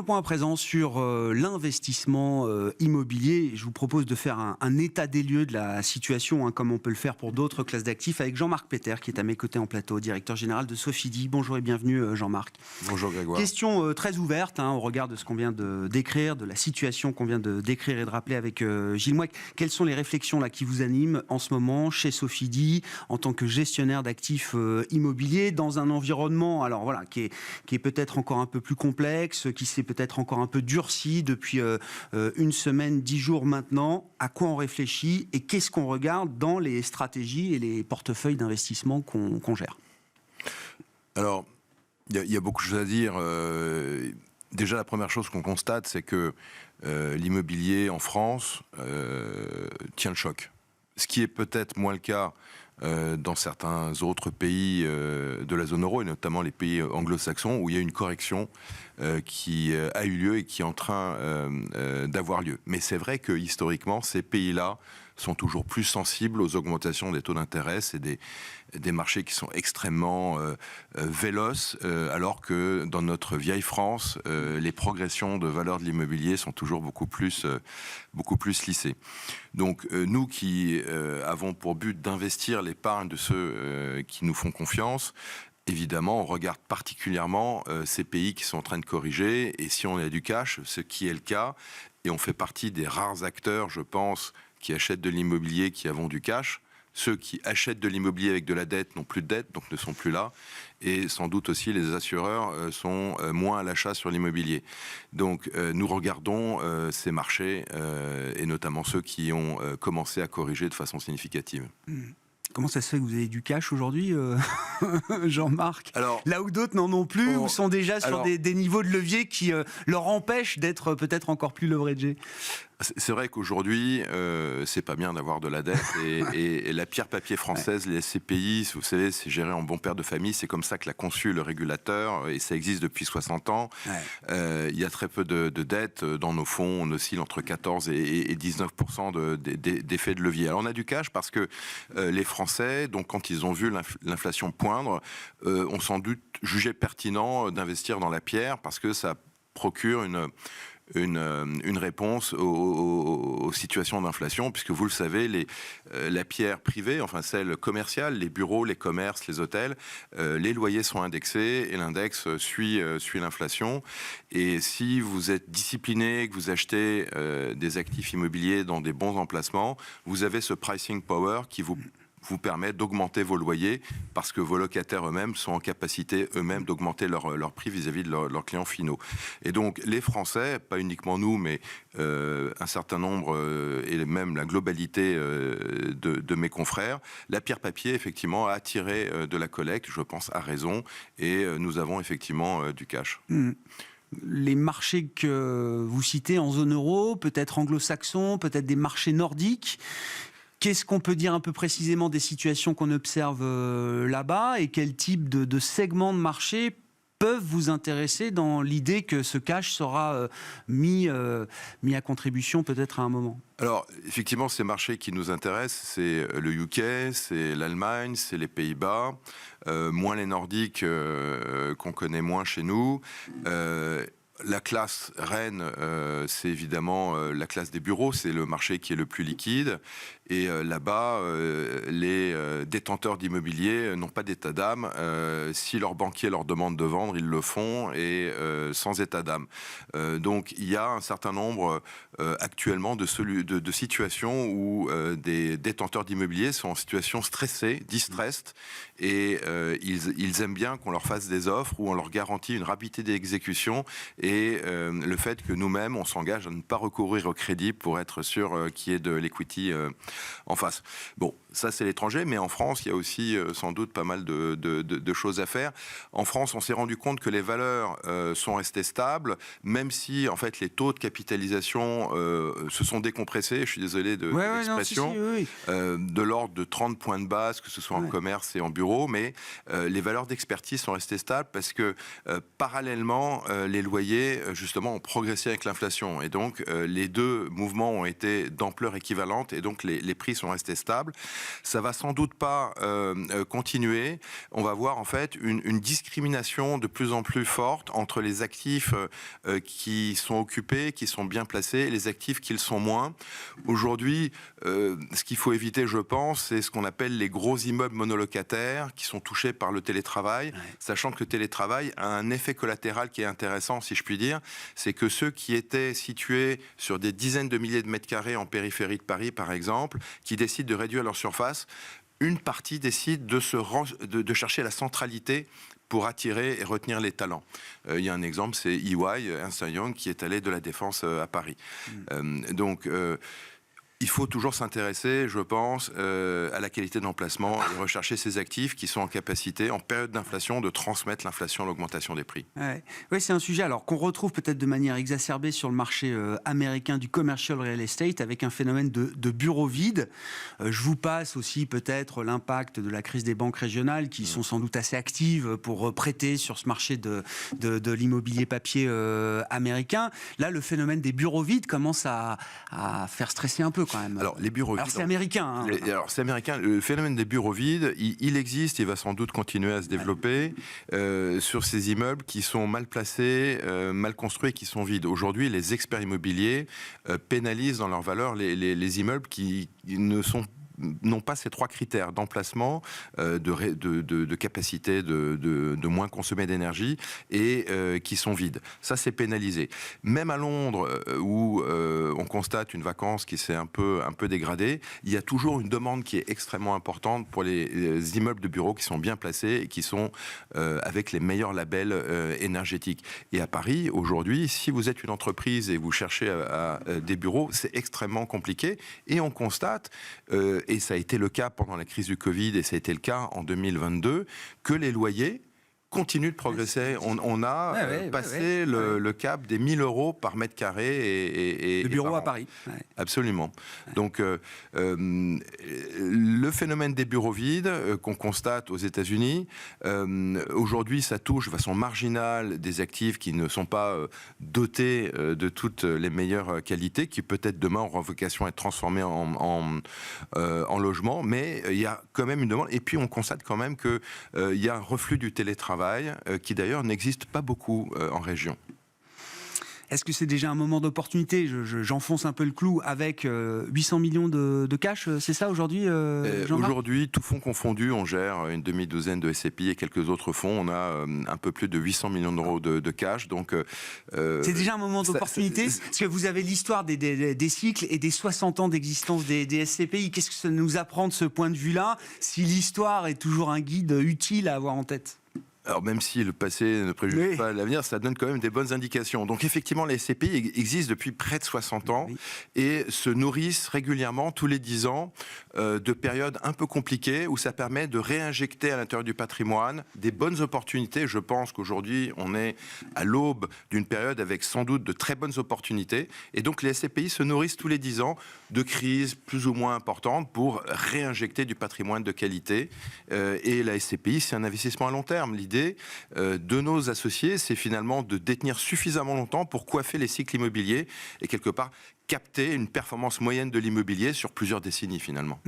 point à présent sur l'investissement immobilier. Je vous propose de faire un état des lieux de la situation, comme on peut le faire pour d'autres classes d'actifs, avec Jean-Marc Peter, qui est à mes côtés en plateau, directeur général de Sofidy. Bonjour et bienvenue Jean-Marc. Bonjour Grégoire. Question très ouverte au regard de ce qu'on vient de décrire, de la situation qu'on vient de décrire et de rappeler avec Gilles Mouek. Quelles sont les réflexions là qui vous animent en ce moment chez Sofidy, en tant que gestionnaire d'actifs immobiliers, dans un environnement qui est peut-être encore un peu plus complexe, qui s'est peut-être encore un peu durci depuis une semaine, 10 jours maintenant. À quoi on réfléchit et qu'est-ce qu'on regarde dans les stratégies et les portefeuilles d'investissement qu'on gère? Alors, il y a beaucoup de choses à dire. Déjà, la première chose qu'on constate, c'est que l'immobilier en France tient le choc. Ce qui est peut-être moins le cas dans certains autres pays de la zone euro, et notamment les pays anglo-saxons, où il y a une correction qui a eu lieu et qui est en train d'avoir lieu. Mais c'est vrai que historiquement, ces pays-là sont toujours plus sensibles aux augmentations des taux d'intérêt. C'est des marchés qui sont extrêmement véloces, alors que dans notre vieille France, les progressions de valeur de l'immobilier sont toujours beaucoup plus lissées. Donc nous qui avons pour but d'investir l'épargne de ceux qui nous font confiance, évidemment, on regarde particulièrement ces pays qui sont en train de corriger, et si on a du cash, ce qui est le cas, et on fait partie des rares acteurs, je pense, qui achètent de l'immobilier, qui avons du cash. Ceux qui achètent de l'immobilier avec de la dette n'ont plus de dette, donc ne sont plus là. Et sans doute aussi, les assureurs sont moins à l'achat sur l'immobilier. Donc, nous regardons ces marchés, et notamment ceux qui ont commencé à corriger de façon significative. Comment ça se fait que vous avez du cash aujourd'hui, Jean-Marc? Alors, là où d'autres n'en ont plus, ou sont déjà sur des niveaux de levier qui leur empêchent d'être peut-être encore plus leveragés? C'est vrai qu'aujourd'hui, c'est pas bien d'avoir de la dette, et la pierre papier française, les SCPI, vous savez, c'est géré en bon père de famille, c'est comme ça que l'a conçu le régulateur, et ça existe depuis 60 ans. Il y a très peu de dettes dans nos fonds, on oscille entre 14 et 19% d'effet de levier. Alors on a du cash parce que les Français, donc quand ils ont vu l'inflation poindre, ont sans doute jugé pertinent d'investir dans la pierre parce que ça procure une réponse aux situations d'inflation, puisque vous le savez, la pierre privée, enfin celle commerciale, les bureaux, les commerces, les hôtels, les loyers sont indexés et l'index suit l'inflation. Et si vous êtes discipliné, que vous achetez des actifs immobiliers dans des bons emplacements, vous avez ce pricing power qui vous permet d'augmenter vos loyers parce que vos locataires eux-mêmes sont en capacité eux-mêmes d'augmenter leur prix vis-à-vis de leurs clients finaux. Et donc les Français, pas uniquement nous, mais un certain nombre et même la globalité de mes confrères, la pierre papier effectivement a attiré de la collecte, je pense à raison, et nous avons effectivement du cash. Les marchés que vous citez en zone euro, peut-être anglo-saxons, peut-être des marchés nordiques. Qu'est-ce qu'on peut dire un peu précisément des situations qu'on observe là-bas, et quel type de segments de marché peuvent vous intéresser dans l'idée que ce cash sera mis à contribution peut-être à un moment? Alors, effectivement, ces marchés qui nous intéressent, c'est le UK, c'est l'Allemagne, c'est les Pays-Bas, moins les Nordiques qu'on connaît moins chez nous. La classe reine, c'est évidemment la classe des bureaux, c'est le marché qui est le plus liquide. Et là-bas, les détenteurs d'immobilier n'ont pas d'état d'âme. Si leur banquier leur demande de vendre, ils le font, et sans état d'âme. Donc il y a un certain nombre actuellement de situations où des détenteurs d'immobilier sont en situation stressée, distressed, et ils aiment bien qu'on leur fasse des offres où on leur garantit une rapidité d'exécution, et le fait que nous-mêmes, on s'engage à ne pas recourir au crédit pour être sûr qu'il y ait de l'equity en face. Bon, ça c'est l'étranger, mais en France, il y a aussi sans doute pas mal de choses à faire. En France, on s'est rendu compte que les valeurs sont restées stables, même si en fait les taux de capitalisation se sont décompressés, je suis désolé de l'expression, de l'ordre de 30 points de base, que ce soit en commerce et en bureau, mais les valeurs d'expertise sont restées stables parce que parallèlement, les loyers immobiliers, justement, ont progressé avec l'inflation. Et donc, les deux mouvements ont été d'ampleur équivalente, et donc les prix sont restés stables. Ça va sans doute pas continuer. On va voir, en fait, une discrimination de plus en plus forte entre les actifs qui sont occupés, qui sont bien placés, et les actifs qui le sont moins. Aujourd'hui, ce qu'il faut éviter, je pense, c'est ce qu'on appelle les gros immeubles monolocataires qui sont touchés par le télétravail, sachant que le télétravail a un effet collatéral qui est intéressant, si je puis dire, c'est que ceux qui étaient situés sur des dizaines de milliers de mètres carrés en périphérie de Paris, par exemple, qui décident de réduire leur surface, une partie décide de chercher la centralité pour attirer et retenir les talents. Il y a un exemple, c'est EY, Ernst & Young, qui est allé de la Défense à Paris. Donc, il faut toujours s'intéresser, je pense, à la qualité d'emplacement et rechercher ces actifs qui sont en capacité, en période d'inflation, de transmettre l'inflation, l'augmentation des prix. Oui, c'est un sujet alors qu'on retrouve peut-être de manière exacerbée sur le marché américain du commercial real estate, avec un phénomène de bureaux vides. Je vous passe aussi peut-être l'impact de la crise des banques régionales qui sont sans doute assez actives pour prêter sur ce marché de l'immobilier papier américain. Là, le phénomène des bureaux vides commence à faire stresser un peu. Quand même. Alors, les bureaux vides. Alors, c'est américain. Hein. Alors, c'est américain. Le phénomène des bureaux vides, il existe, il va sans doute continuer à se développer sur ces immeubles qui sont mal placés, mal construits, qui sont vides. Aujourd'hui, les experts immobiliers pénalisent dans leur valeur les immeubles qui n'ont pas ces trois critères d'emplacement, de capacité de moins consommer d'énergie et qui sont vides. Ça, c'est pénalisé. Même à Londres, où on constate une vacance qui s'est un peu dégradée, il y a toujours une demande qui est extrêmement importante pour les immeubles de bureaux qui sont bien placés et qui sont avec les meilleurs labels énergétiques. Et à Paris, aujourd'hui, si vous êtes une entreprise et vous cherchez des bureaux, c'est extrêmement compliqué. Et on constate, et ça a été le cas pendant la crise du Covid, et ça a été le cas en 2022, que les loyers continuent de progresser. On a passé le cap des 1 000 € par mètre carré. De bureaux à Paris. Absolument. Donc, le phénomène des bureaux vides qu'on constate aux États-Unis, aujourd'hui, ça touche de façon marginale des actifs qui ne sont pas dotés de toutes les meilleures qualités, qui peut-être demain auront vocation à être transformés en logement, mais il y a quand même une demande. Et puis, on constate quand même qu'il y a un reflux du télétravail, qui d'ailleurs n'existe pas beaucoup en région. Est-ce que c'est déjà un moment d'opportunité ? J'enfonce un peu le clou avec 800 millions de cash, c'est ça aujourd'hui, Jean-Marc ? Aujourd'hui, tout fonds confondu, on gère une demi-douzaine de SCPI et quelques autres fonds. On a un peu plus de 800 millions d'euros de cash. Donc, c'est déjà un moment d'opportunité ? Parce que vous avez l'histoire des cycles et des 60 ans d'existence des SCPI. Qu'est-ce que ça nous apprend de ce point de vue-là, si l'histoire est toujours un guide utile à avoir en tête ? Alors même si le passé ne préjuge pas l'avenir, ça donne quand même des bonnes indications. Donc effectivement, les SCPI existent depuis près de 60 ans et se nourrissent régulièrement, tous les 10 ans, de périodes un peu compliquées où ça permet de réinjecter à l'intérieur du patrimoine des bonnes opportunités. Je pense qu'aujourd'hui, on est à l'aube d'une période avec sans doute de très bonnes opportunités. Et donc les SCPI se nourrissent tous les 10 ans de crises plus ou moins importantes pour réinjecter du patrimoine de qualité. Et la SCPI, c'est un investissement à long terme. L'idée de nos associés, c'est finalement de détenir suffisamment longtemps pour coiffer les cycles immobiliers et quelque part capter une performance moyenne de l'immobilier sur plusieurs décennies finalement.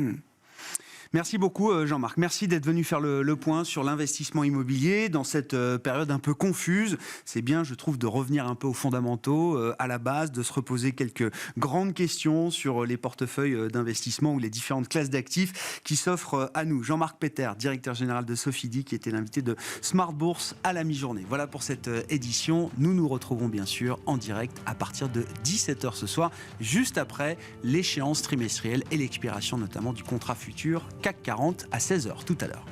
Merci beaucoup Jean-Marc, merci d'être venu faire le point sur l'investissement immobilier dans cette période un peu confuse. C'est bien, je trouve, de revenir un peu aux fondamentaux, à la base, de se reposer quelques grandes questions sur les portefeuilles d'investissement ou les différentes classes d'actifs qui s'offrent à nous. Jean-Marc Peter, directeur général de Sofidy, qui était l'invité de Smart Bourse à la mi-journée. Voilà pour cette édition. Nous nous retrouvons bien sûr en direct à partir de 17h ce soir, juste après l'échéance trimestrielle et l'expiration notamment du contrat futur CAC 40 à 16h tout à l'heure.